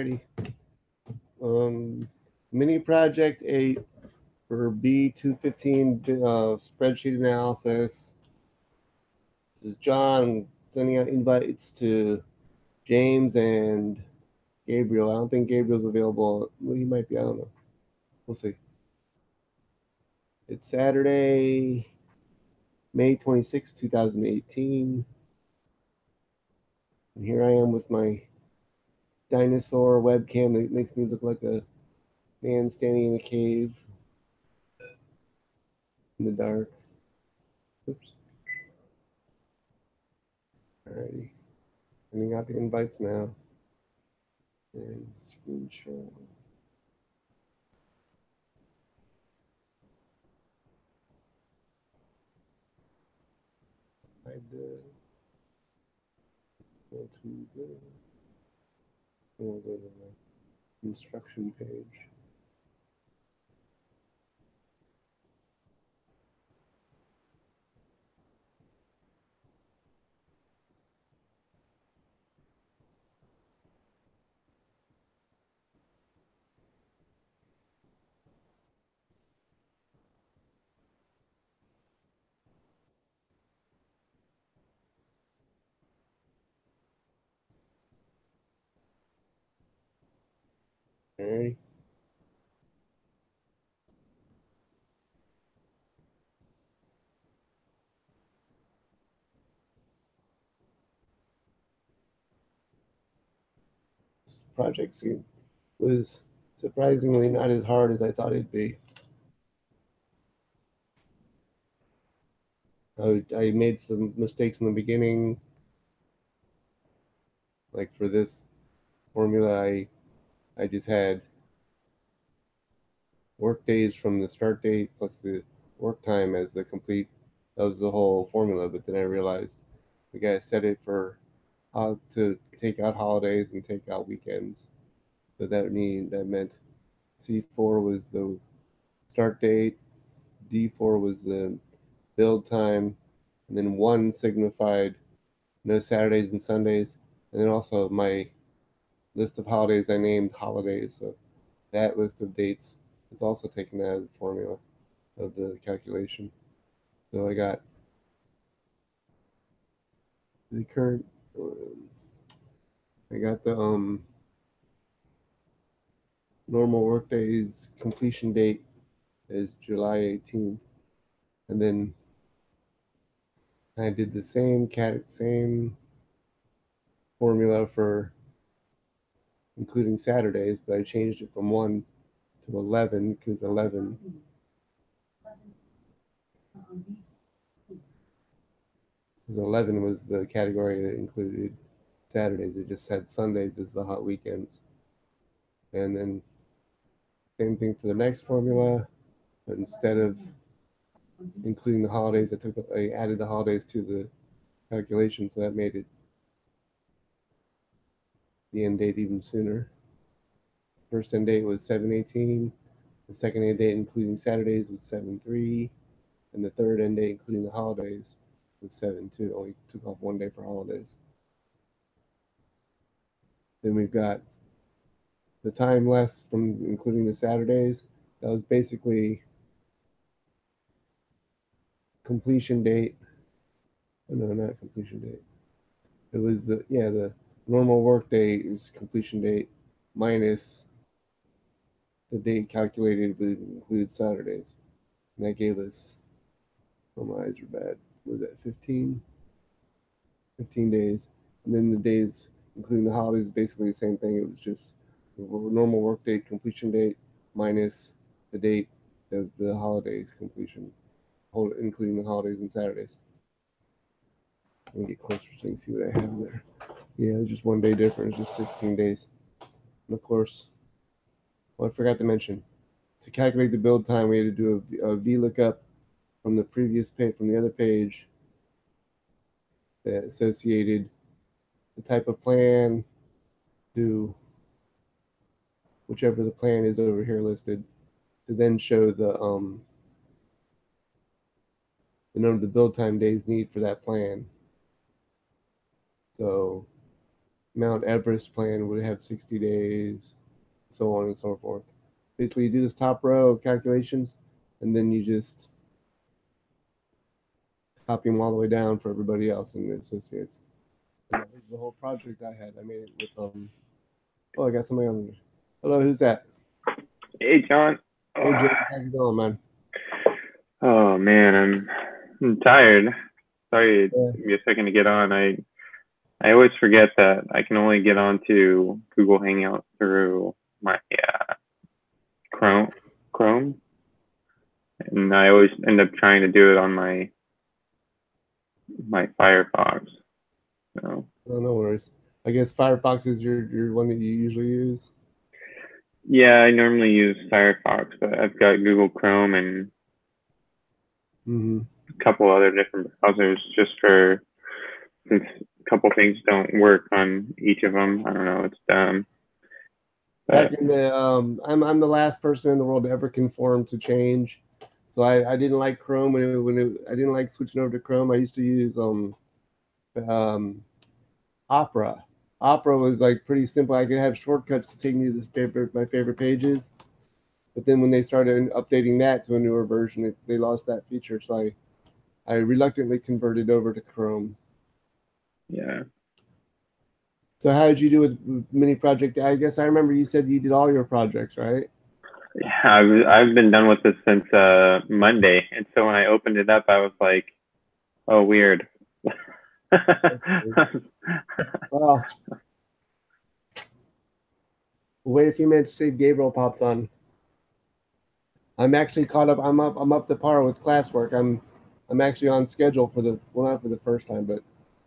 Alrighty. Mini project 8 for B215 spreadsheet analysis. This is John sending out invites to James and Gabriel. I don't think Gabriel's available. Well, he might be. I don't know. We'll see. It's Saturday, May 26, 2018. And here I am with my dinosaur webcam that makes me look like a man standing in a cave in the dark. Oops. Alrighty. Sending out the invites now. And screen share. I did. Go to the. We'll go to the instruction page. Alrighty. This project was surprisingly not as hard as I thought it'd be. I made some mistakes in the beginning. Like for this formula, I just had work days from the start date plus the work time as the complete. That was the whole formula. But then I realized we got to set it for how to take out holidays and take out weekends. So that meant C4 was the start date, D4 was the build time, and then 1 signified no Saturdays and Sundays, and then also my list of holidays I named holidays. So that list of dates is also taken out of the formula of the calculation. So I got the current. I got the normal workdays completion date is July 18th, and then I did the same formula for including Saturdays, but I changed it from 1 to 11 because 11 was the category that included Saturdays. It just had Sundays as the hot weekends. And then same thing for the next formula, but instead of including the holidays, I added the holidays to the calculation, so that made it the end date even sooner. First end date was 7/18. The second end date, including Saturdays, was 7/3, and the third end date, including the holidays, was 7/2. Only took off 1 day for holidays. Then we've got the time less from including the Saturdays. That was basically completion date. Oh, no, not completion date. It was the normal work day is completion date minus the date calculated with included Saturdays. And that gave us, oh, my eyes are bad. Was that 15 days? And then the days, including the holidays, basically the same thing. It was just the normal work date completion date minus the date of the holidays completion, including the holidays and Saturdays. Let me get closer so you can see what I have there. Yeah, it's just 1 day difference, just 16 days. And of course, well, I forgot to mention, to calculate the build time, we had to do a VLOOKUP from the previous page, from the other page, that associated the type of plan to whichever the plan is over here listed, to then show the number of the build time days need for that plan. So Mount Everest plan would have 60 days, so on and so forth. Basically, you do this top row of calculations, and then you just copy them all the way down for everybody else and the associates. And that was the whole project I had. I made it with Oh, I got somebody on there. Hello, who's that? Hey, John. Hey, Jake. How's it going, man? Oh man, I'm tired. Sorry it Yeah. took me a second to get on. I always forget that I can only get onto Google Hangout through my Chrome, and I always end up trying to do it on my Firefox. So Oh, no worries. I guess Firefox is your one that you usually use. yeah, I normally use Firefox, but I've got Google Chrome and Mm-hmm. a couple other different browsers just for since a couple things don't work on each of them. I don't know, it's dumb. Back But in the I'm the last person in the world to ever conform to change. So I didn't like Chrome I didn't like switching over to Chrome. I used to use um Opera. Opera was like pretty simple. I could have shortcuts to take me to my favorite pages. But then when they started updating that to a newer version, they lost that feature. So I reluctantly converted over to Chrome. yeah. So how did you do with mini project? I guess I remember you said you did all your projects, right? Yeah, I've been done with this since Monday, and so when I opened it up, I was like, "Oh, weird." Well, wait a few minutes to see if Gabriel pops on. I'm actually caught up. I'm up to par with classwork. I'm actually on schedule for the well, not for the first time, but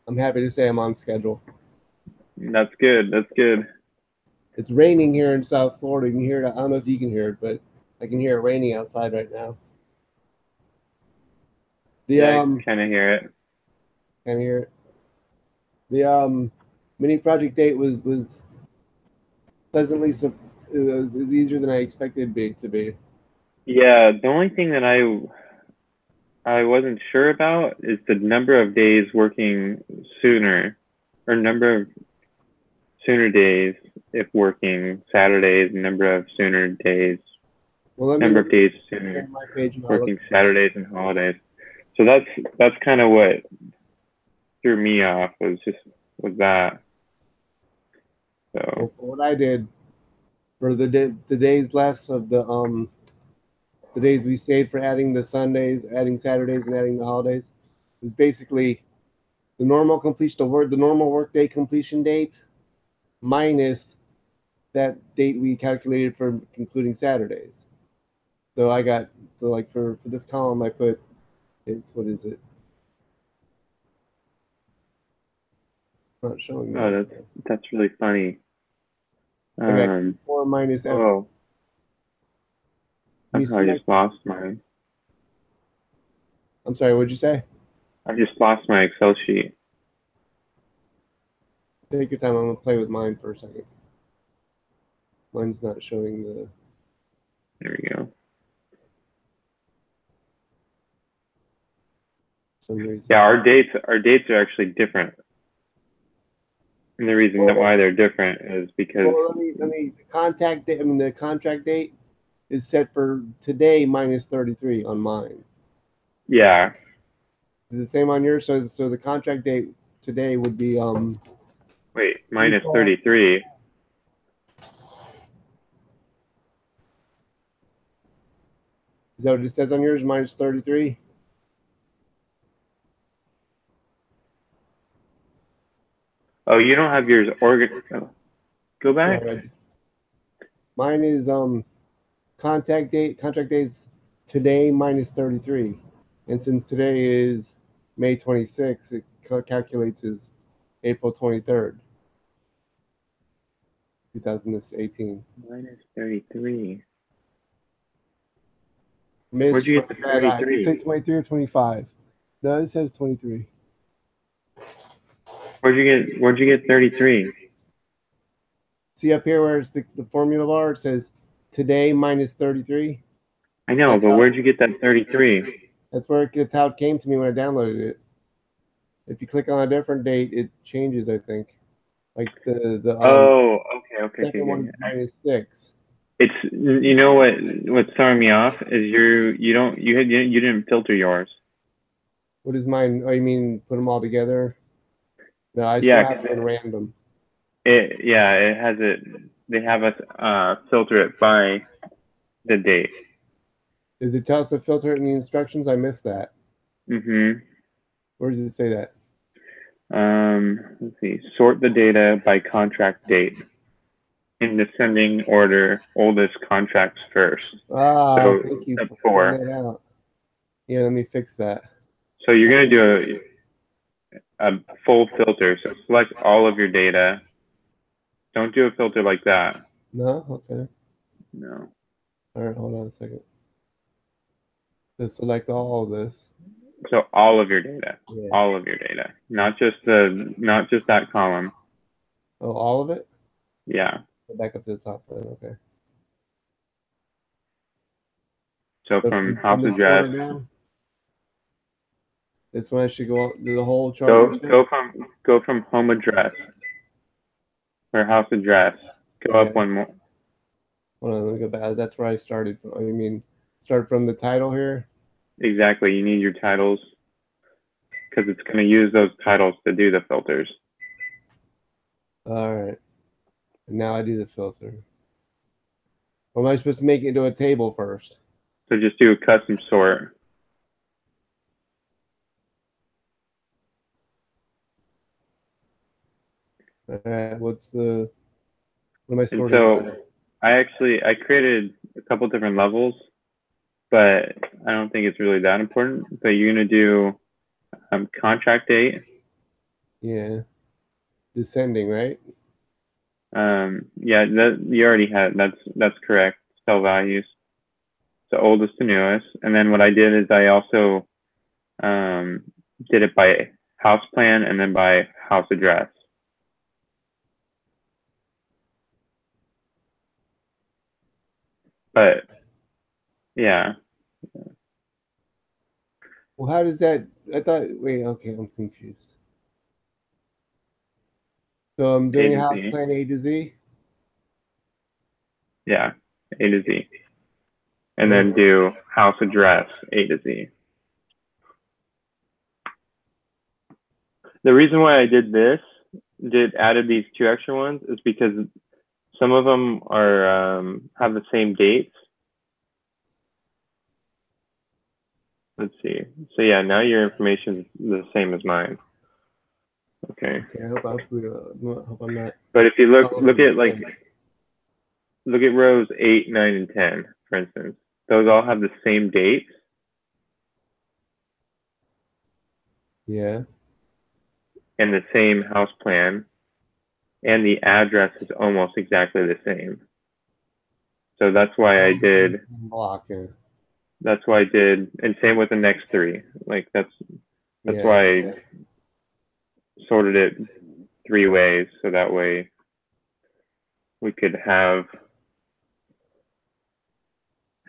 I'm happy to say I'm on schedule. That's good. That's good. It's raining here in South Florida. You can hear it. I don't know if you can hear it, but I can hear it raining outside right now. The Yeah, I kind of hear it. can you hear it? The mini project date was pleasantly it was easier than I expected it to be. Yeah, the only thing that I wasn't sure about is the number of days working sooner, or number of sooner days if working Saturdays, Well, number let of me days share sooner my page and I'll look. working Saturdays and holidays. So that's kind of what threw me off was that. Well, So for what I did for the days less of the days we stayed for adding the Sundays, adding Saturdays, and adding the holidays was basically the normal workday completion date minus that date we calculated for including Saturdays. So I got so like for this column I put it's what is it? Not showing me oh, right that's now. that's really funny. I got Um, four minus F. oh, Can you see I my? just lost my I'm sorry. What'd you say? Excel sheet. Take your time. I'm gonna play with mine for a second. Mine's not showing the There we go. some Yeah, reason. our dates are actually different, and the reason that Well, why they're different is because let me the contact date. I mean the contract date is set for today minus 33 on mine. yeah. Is it the same on yours? So the contract date today would be Wait, minus April. 33. Is that what it says on yours? Minus 33. Oh, you don't have yours organ. Oh, go back. Sorry, mine is contract days today minus 33, and since today is May 26th, it calculates as April 23rd, 2018. Minus 33. Maybe it's Where'd just you my get the bad eye. Did it say 33? 23 or 25? No, it says 23. Where'd you get 33? See up here where it's the formula bar, it says today minus 33. I know, That's but how where'd you get that 33? that's how it came to me when I downloaded it. If you click on a different date, it changes, I think. Like the Oh, okay. second one is -6. It's, you know what's throwing me off is you didn't filter yours. What is mine? Oh, you mean put them all together? No, I still Yeah, have 'cause it in random. it has it. They have us filter it by the date. Does it tell us to filter it in the instructions? I missed that. Mm-hmm. Where does it say that? Let's see. Sort the data by contract date in descending order. Oldest contracts first. Ah, So thank you step for pointing four. that out. Yeah, let me fix that. So you're gonna do a full filter. So select all of your data. Don't do a filter like that. No? Okay. No. All right, hold on a second. To select all of this. So Yeah. all of your data, not just that column. Oh, all of it? Yeah. Go back up to the top then. Okay. So So from from house this address, order down, this one I should go the whole chart you're go saying? go from go from home address or house address. Go Yeah. up one more. Hold on, let me go back. That's where I started from. Oh, you mean start from the title here? Exactly. You need your titles because it's going to use those titles to do the filters. All right. And now I do the filter. Or am I supposed to make it into a table first? So just do a custom sort. All right. What am I And sorting by? so I created a couple different levels, but I don't think it's really that important. But you're going to do contract date. Yeah. Descending, right? Yeah, that you already had. That's correct. Cell values. So oldest to newest. And then what I did is I also um, did it by house plan and then by house address. But yeah, Well, how does that? I thought. Wait. Okay, I'm confused. So I'm A doing a to house Z. plan A to Z. Yeah, A to Z. And then Oh, do house address A to Z. The reason why I added these two extra ones is because some of them are have the same dates. Let's see. So yeah, now your information is the same as mine. Okay. okay. I hope I'm not But if you following a mistake. look at rows 8, 9, and 10, for instance. Those all have the same dates Yeah. and the same house plan, and the address is almost exactly the same. So Block. Yeah. and same with the next three. Like that's Yeah. why I sorted it three ways, so that way we could have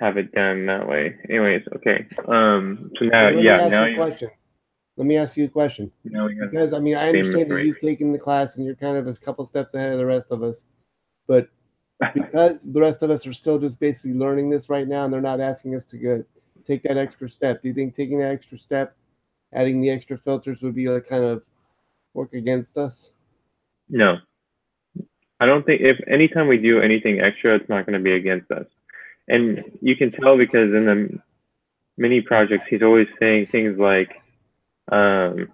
it done that way. Anyways, okay. So now, Well, let me yeah, ask you a question. Let me ask you a question. now we have Because I mean, I same understand that information. you've taken the class and you're kind of a couple steps ahead of the rest of us, but because the rest of us are still just basically learning this right now, and they're not asking us to go take that extra step. Do you think taking that extra step, adding the extra filters, would be like kind of work against us? No, I don't think if anytime we do anything extra, it's not going to be against us. And you can tell because in the mini projects, he's always saying things like, um,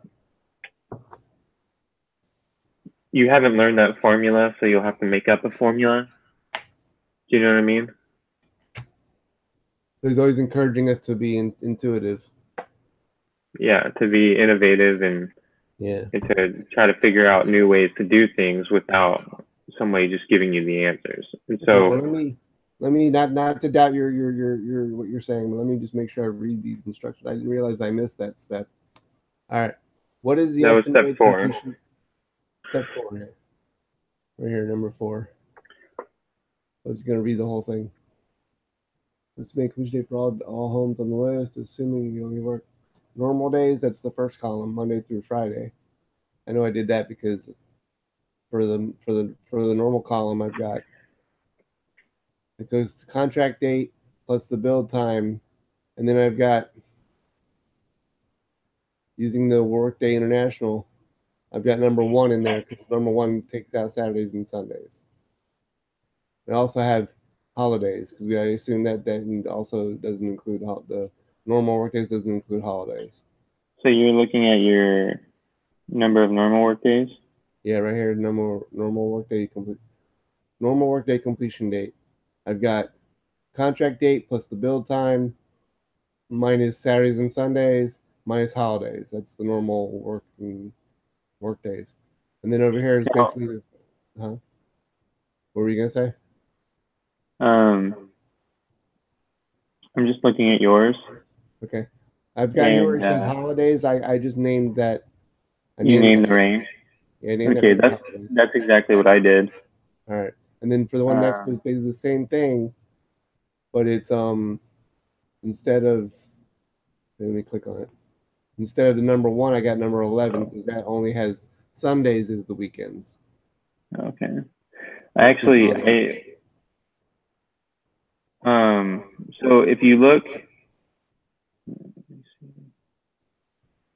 you haven't learned that formula, so you'll have to make up a formula. Do you know what I mean? So he's always encouraging us to be intuitive. Yeah, to be innovative Yeah. and to try to figure out new ways to do things without somebody just giving you the answers. And Okay. so, Well, let me not to doubt your what you're saying, but let me just make sure I read these instructions. I didn't realize I missed that step. All right. What is the that was step estimated four. completion? Step 4 here. Right here, number 4. I was going to read the whole thing. Estimate completion date for all homes on the list, assuming you only work normal days. That's the first column, Monday through Friday. I know I did that because for the normal column, I've got it goes to contract date plus the build time, and then I've got using the Workday International. I've got number one in there because number one takes out Saturdays and Sundays. I also have holidays because I assume that also doesn't include the normal workdays doesn't include holidays. So you're looking at your number of normal work days? Yeah, right here, normal workday completion date. I've got contract date plus the build time minus Saturdays and Sundays minus holidays. That's the normal work days. And then over here is Now, basically this. Huh? What were you gonna say? um, I'm just looking at yours, Okay, I've got here where and it says holidays. I just named that. I you named name the that. range. Yeah, I named that Okay, range that's holidays. that's exactly what I did. All right, and then for the one next to it, Um, it's basically the same thing, but it's instead of let me click on it. Instead of the number one, I got number 11 because that only has Sundays as the weekends. okay. I Include actually, holidays. so if you look,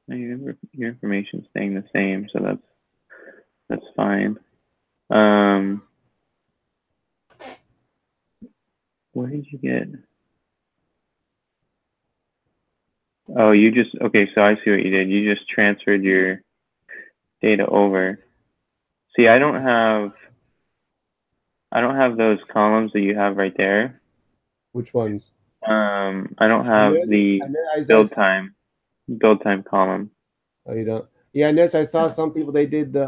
your information's staying the same, so that's fine. Where did you get? Oh, you just, okay, so I see what you did. You just transferred your data over. See, I don't have those columns that you have right there. Which ones? I don't I have noticed. the I know. I saw. build time column. Oh, you don't. Yeah, I noticed. I saw some people. They did the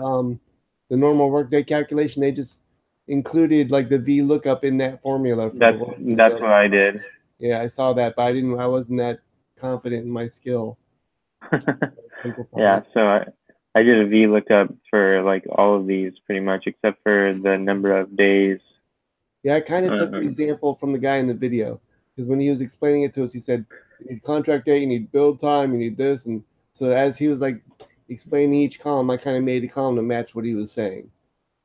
normal workday calculation. They just included like the V lookup in that formula for the for the That's build what time. I did. Yeah, I saw that, but I didn't. I wasn't that confident in my skill. Simplify Yeah, it. so I did a V lookup for like all of these pretty much except for the number of days. Yeah, I kind of took the Um, example from the guy in the video because when he was explaining it to us, he said, "You need contract date, you need build time, you need this," and so as he was like explaining each column, I kind of made a column to match what he was saying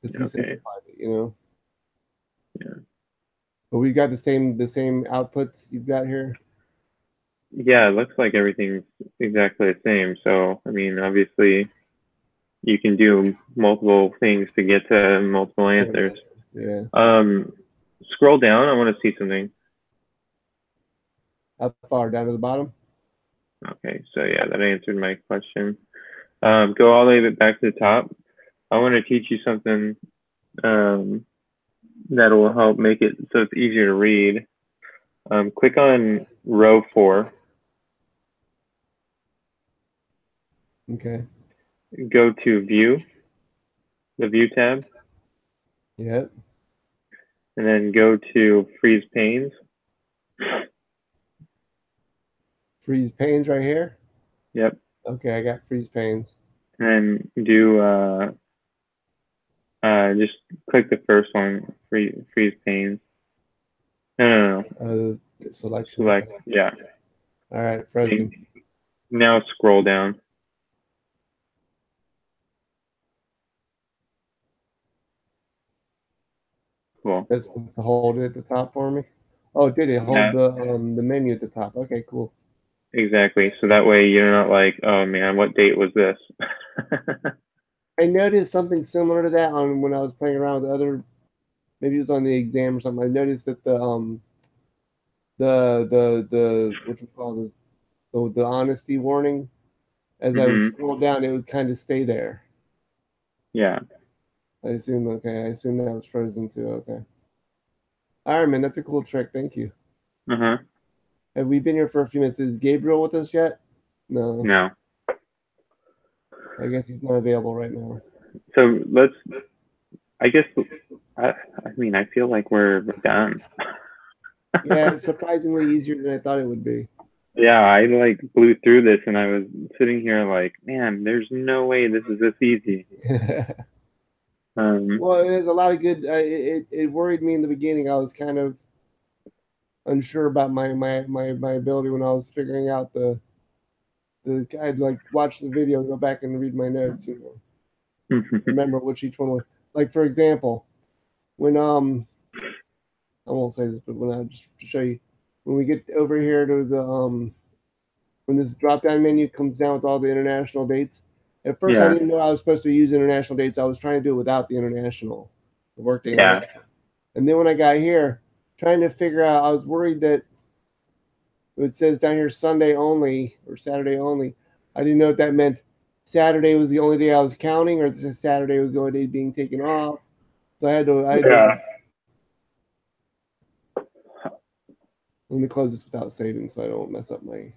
because he okay. simplified it. Yeah. But we've got the same outputs you've got here. Yeah, it looks like everything's exactly the same. So, I mean, obviously you can do multiple things to get to multiple The same answers. answer. Yeah. Um, Scroll down. I want to see something. How far down to the bottom? Okay, so yeah, that answered my question. Go all the way back to the top. I want to teach you something that will help make it so it's easier to read. Click on row 4. Okay. Go to view, the view tab, Yep. and then go to freeze panes. Freeze panes right here. Yep. Okay, I got freeze panes. And do just click the first one, freeze panes. No. Selection. Select. Okay. Yeah. All right, frozen. Now scroll down. Cool. That's supposed to hold it at the top for me. Oh, did it hold Yeah, the menu at the top? Okay, cool. exactly. So that way you're not like, oh man, what date was this? I noticed something similar to that on when I was playing around with other. Maybe it was on the exam or something. I noticed that the what you call this the honesty warning as I would hmm scroll down, it would kind of stay there. Yeah. I assume okay. I assume that was frozen too. Okay. All right, man. That's a cool trick. Thank you. Uh-huh. Have we been here for a few minutes? Is Gabriel with us yet? No. No. I guess he's not available right now. So I guess, I mean, I feel like we're done. Yeah, it's surprisingly easier than I thought it would be. Yeah, I like blew through this and I was sitting here like, man, there's no way this is this easy. Um, Well, there's a lot of good. It worried me in the beginning. I was kind of unsure about my ability when I was figuring out the. I'd like watch the video and go back and read my notes. Remember which each one was. like for example, when I won't say this, but when I just to show you, when we get over here to the when this drop down menu comes down with all the international dates. At first, I Yeah. didn't know I was supposed to use international dates. I was trying to do it without the international, the workday Yeah. international. And then when I got here, trying to figure out, I was worried that it says down here Sunday only or Saturday only. I didn't know what that meant. Saturday was the only day I was counting, or Saturday was the only day being taken off. So I had to Yeah. let me close this without saving, so I don't mess up my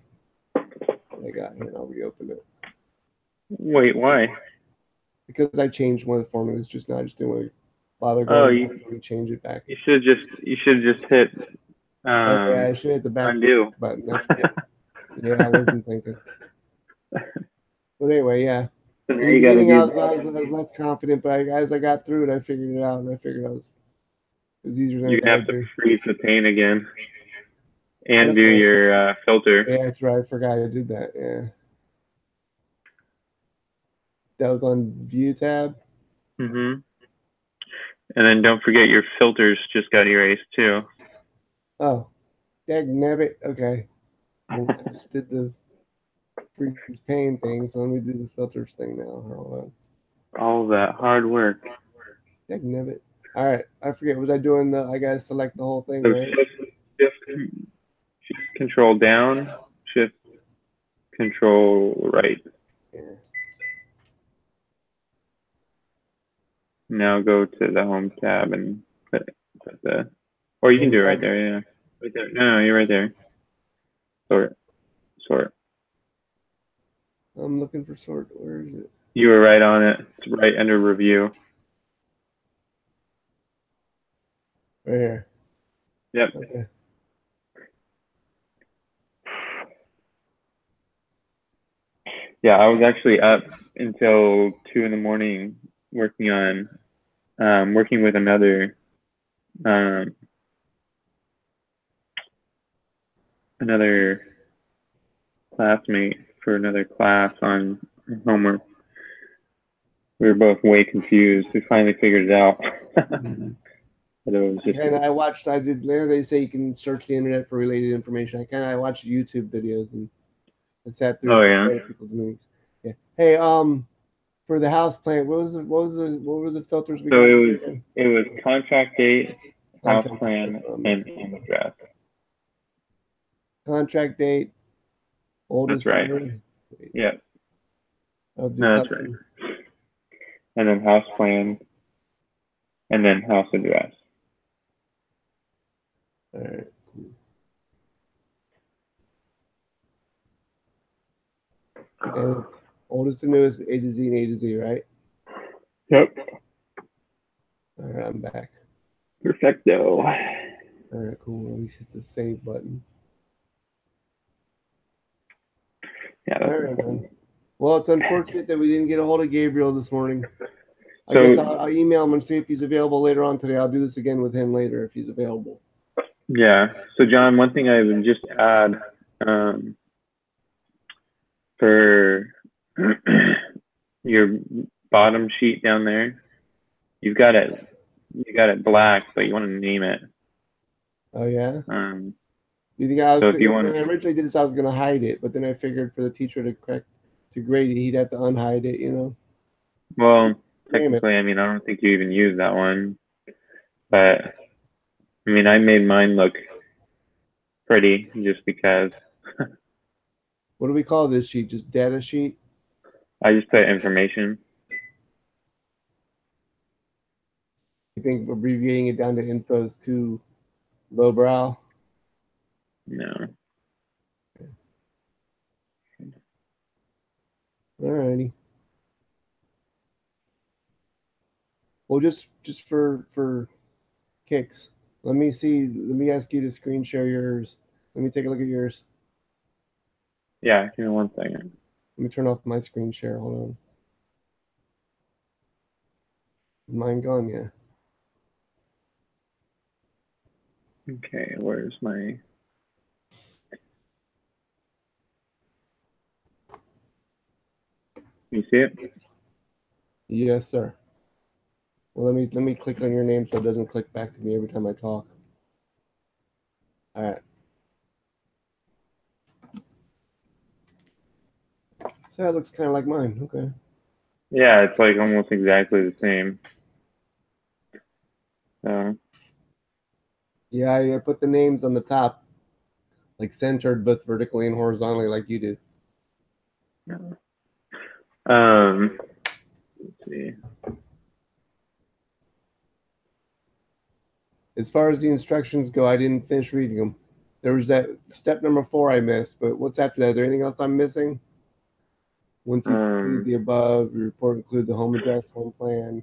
what I got here. And I'll reopen it Wait, why? because I changed one of the formulas just now. I just didn't want to bother Oh, going back and change it back. you should just hit Oh yeah, I should hit the back undo. button. I forget. Yeah, I wasn't thinking. But anyway, yeah. So In now the you got to beginning, do. I was less confident, but as I got through it, I figured it out, and I figured it was easier than I You're thought gonna have it'd to be. freeze the paint again Oh, and do that's right. your filter. Yeah, that's right. I forgot I did that. Yeah, that was on View tab. Hmm. And then don't forget your filters just got erased too. Oh, dagnabbit. Okay, well, I just did the freeze pane thing, so let me do the filters thing now. Hold on. All that hard work. Dagnabbit. All right, I forget. Was I doing the? I gotta select the whole thing, So right? shift control down, shift control right. Yeah. Now go to the home tab and put the, or you can Home do it right tab. there. Yeah, right there. No, you're right there. Sort, sort. I'm looking for sort. Where is it? You were right on it. It's right under review. Right here. Yep. Okay. Yeah, I was actually up until 2 in the morning working on working with um, another classmate for another class on homework. We were both way confused. We finally figured it out. Mhm. But it was just I watched. I did. There they say you can search the internet for related information. I watched YouTube videos and I sat through a oh couple yeah. other people's meetings. Yeah. Hey, for the house plant, what were the filters we So got here again? it was contract date, house Contract date. That's plan, what I'm and missing. address. Contract date, That's oldest right. year. Yeah. I'll do No, that's right. custom. And then house plan, and then house address. All right. And it's oldest to newest, A to Z and A to Z, right? Yep. All right, I'm back. Perfecto. All right, cool. Let me hit the save button. Yeah, All that's right, important. man. Well, it's unfortunate that we didn't get a hold of Gabriel this morning. I guess So I'll email him and see if he's available later on today. I'll do this again with him later if he's available. yeah. So John, one thing I would just add um, for your bottom sheet down there, you've got it you got it black, but you want to name it. Oh yeah. Um, You think I so was if you when want, I originally did this, I was gonna hide it, but then I figured for the teacher to correct to grade it, he'd have to unhide it. well, Name it. technically, I mean, I don't think you even use that one, but I mean, I made mine look pretty just because What do we call this sheet? Just data sheet. I just put information. You think abbreviating it down to info is too lowbrow? No. Alrighty. Well, just for kicks, let me see. Let me ask you to screen share yours. Let me take a look at yours. Yeah, give me 1 second. Let me turn off my screen share. Hold on. Is mine gone? Yeah. Okay, where's my? You see it? Yes, sir. Well, let me click on your name so it doesn't click back to me every time I talk. All right. So that looks kind of like mine. Okay. Yeah, it's like almost exactly the same. So Yeah, I put the names on the top, like centered both vertically and horizontally, like you did. let's see. As far as the instructions go, I didn't finish reading them. There was that step number 4 I missed, but what's after that? Is there anything else I'm missing? Once you complete the above, your report include the home address, home plan,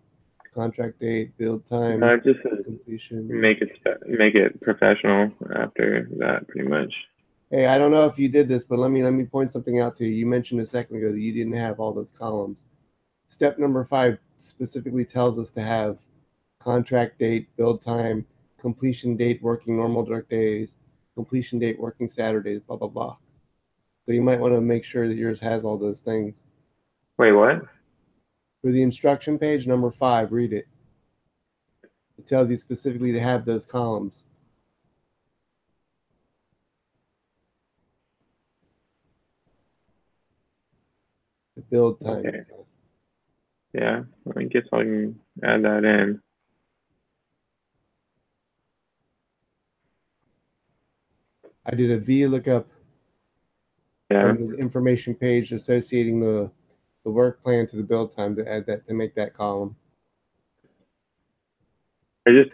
contract date, build time, It just says completion. make it professional after that, pretty much. Hey, I don't know if you did this, but let me point something out to you. You mentioned a second ago that you didn't have all those columns. Step number 5 specifically tells us to have contract date, build time, completion date, working normal direct days, completion date, working Saturdays, blah blah blah. So you might want to make sure that yours has all those things. Wait, what? For the instruction page, number 5, read it. It tells you specifically to have those columns. The build time. Okay. Yeah, I guess I can add that in. I did a VLOOKUP Yeah. from the information page associating the work plan to the build time to add that to make that column. I just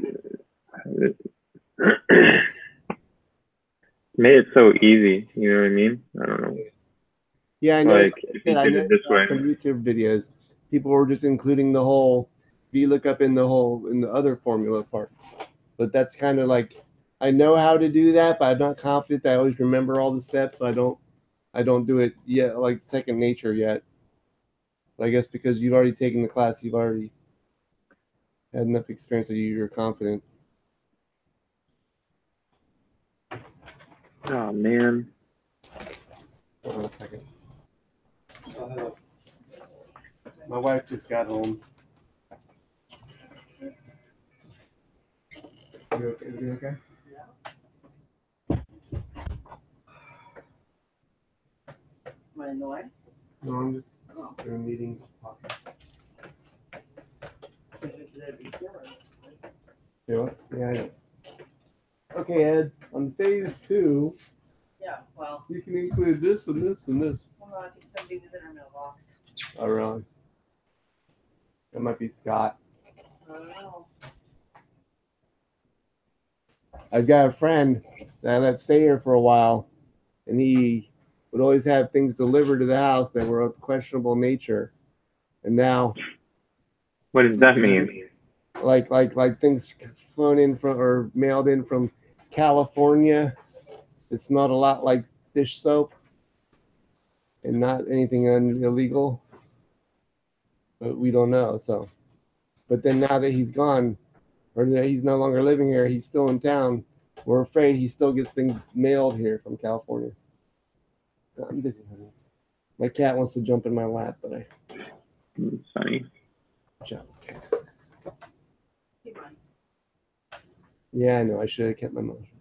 made it so easy. You know what I mean? I don't know. Yeah, I know. Like Like I if said, you I did it noticed this on way. some YouTube videos, people were just including the whole VLOOKUP in the other formula part. But that's kind of like I know how to do that, but I'm not confident that I always remember all the steps. So I don't do it yet, like second nature yet. But I guess because you've already taken the class, you've already had enough experience that you're confident. Oh man. Hold on a second. My wife just got home. You okay? You okay? Am I in the way? No, I'm just in a meeting, just talking. You know what? Yeah, I know. Okay, Ed. On phase 2, Yeah, well, you can include this and this and this. hold on, I think somebody was in our mailbox. Oh, really? That might be Scott. I don't know. I've got a friend that I let stay here for a while, and he would always have things delivered to the house that were of questionable nature. And now, What does that mean? like things flown in from or mailed in from California. It smelled a lot like dish soap, and not anything illegal. But we don't know. So, but then now that he's gone, or that he's no longer living here, he's still in town. We're afraid he still gets things mailed here from California. I'm busy, honey. My cat wants to jump in my lap, but I Funny. jump. Keep on. Yeah, I know. I should have kept my mouth shut.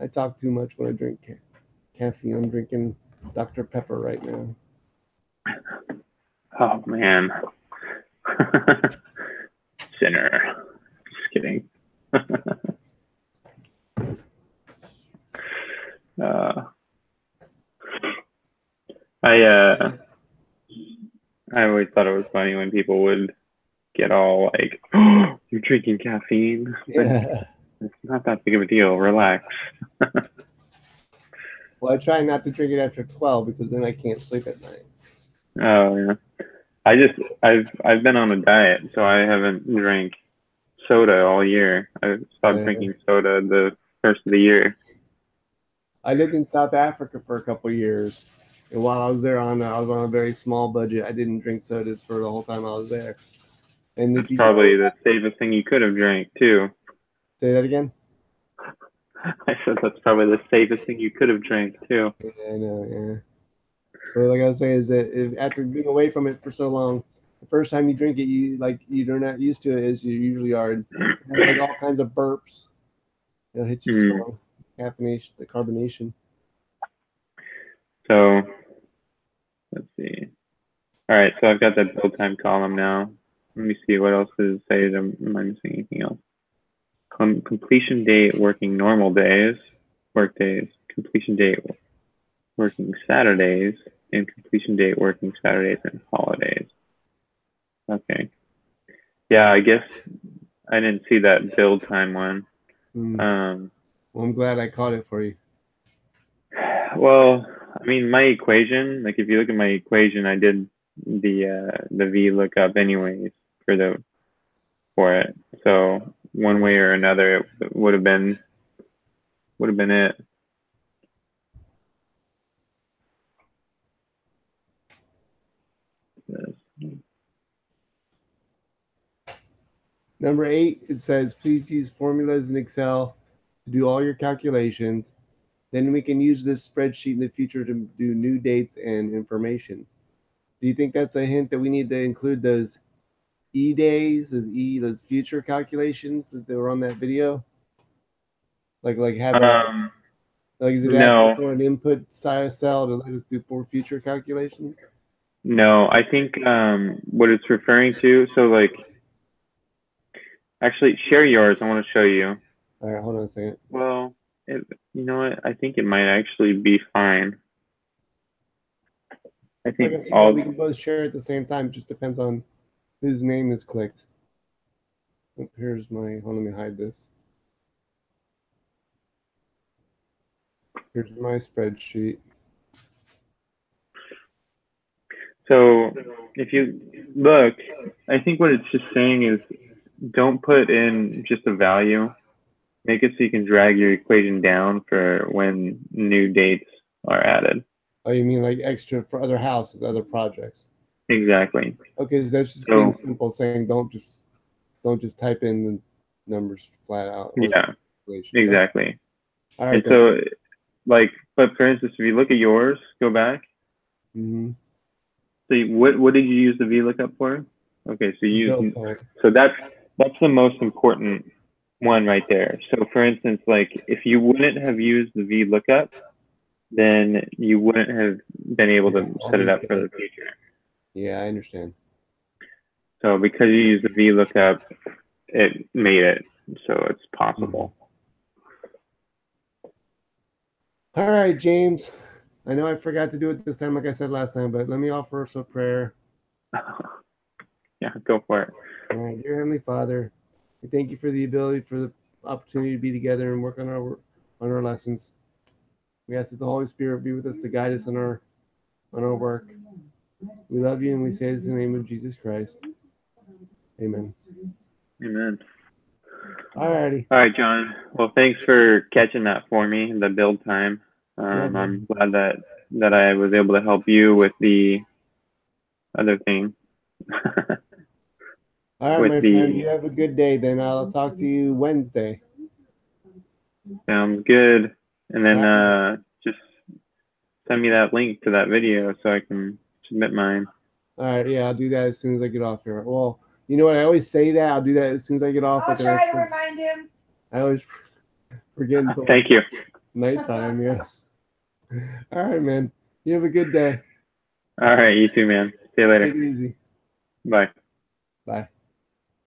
I talk too much when I drink caffeine. I'm drinking Dr. Pepper right now. Oh man. Sinner. Just kidding. uh, I I always thought it was funny when people would get all like, "Oh, you're drinking caffeine," but Yeah. it's not that big of a deal. Relax. Well, I try not to drink it after 12 because then I can't sleep at night. Oh yeah. I've been on a diet, so I haven't drank soda all year. I stopped drinking soda the first of the year. I lived in South Africa for a couple of years, and while I was there I was on a very small budget. I didn't drink sodas for the whole time I was there. And if That's you probably go, the safest thing you could have drank too. say that again. I said that's probably the safest thing you could have drank too. Yeah, I know. Yeah. But like I was saying, is that after being away from it for so long, I first time you drink it, you're not used to it as you usually are. And it has like all kinds of burps. It'll hit you strong. Caffeination, the carbonation. So let's see. All right, so I've got that build time column now. Let me see what else does it say. Am I missing anything else? Completion date working normal days, work days, completion date working Saturdays, and completion date working Saturdays and holidays. Okay. Yeah, I guess I didn't see that build time one. Well, I'm glad I caught it for you. Well, I mean, my equation, like if you look at my equation, I did the VLOOKUP anyways for it. So one way or another, it would have been it. Number 8, it says, please use formulas in Excel to do all your calculations. Then we can use this spreadsheet in the future to do new dates and information. Do you think that's a hint that we need to include those days, those future calculations that were on that video? Like have is it asking no, for an input size cell to let us do more future calculations? no, I think what it's referring to, so like, actually share yours, I want to show you. All right, hold on a second. Well, you know what, I think it might actually be fine. I think we can both share at the same time. It just depends on whose name is clicked. Oh, here's my, hold on, let me hide this. Here's my spreadsheet. So if you look, I think what it's just saying is don't put in just a value. Make it so you can drag your equation down for when new dates are added. Oh, you mean like extra for other houses, other projects? Exactly. Okay, that's just being simple, saying don't just type in the numbers flat out. Yeah, exactly. All right. And so, like, but for instance, if you look at yours, go back. Mm-hmm. So what did you use the VLOOKUP for? Okay, so you so that's the most important one right there. So for instance, like if you wouldn't have used the VLOOKUP, then you wouldn't have been able to set it up for the future. Yeah, I understand. So because you use the VLOOKUP, it made it so it's possible. All right, James. I know I forgot to do it this time, like I said last time, but let me offer us a prayer. Yeah, go for it. All right, dear Heavenly Father, we thank you for the ability, for the opportunity to be together and work on our lessons. We ask that the Holy Spirit be with us to guide us on our work. We love you and we say this in the name of Jesus Christ. Amen. Amen. All righty. All right, John. Well, thanks for catching that for me, the build time. I'm glad that I was able to help you with the other thing. All right, my friend. You have a good day. Then I'll talk to you Wednesday. Sounds good. And then just send me that link to that video so I can submit mine. All right. Yeah, I'll do that as soon as I get off here. Well, you know what? I always say that. I'll do that as soon as I get off. I'll try to remind him. I always forget until Thank you. Nighttime. Yeah. All right, man. You have a good day. All right. You too, man. See you later. Take it easy. Bye. Bye.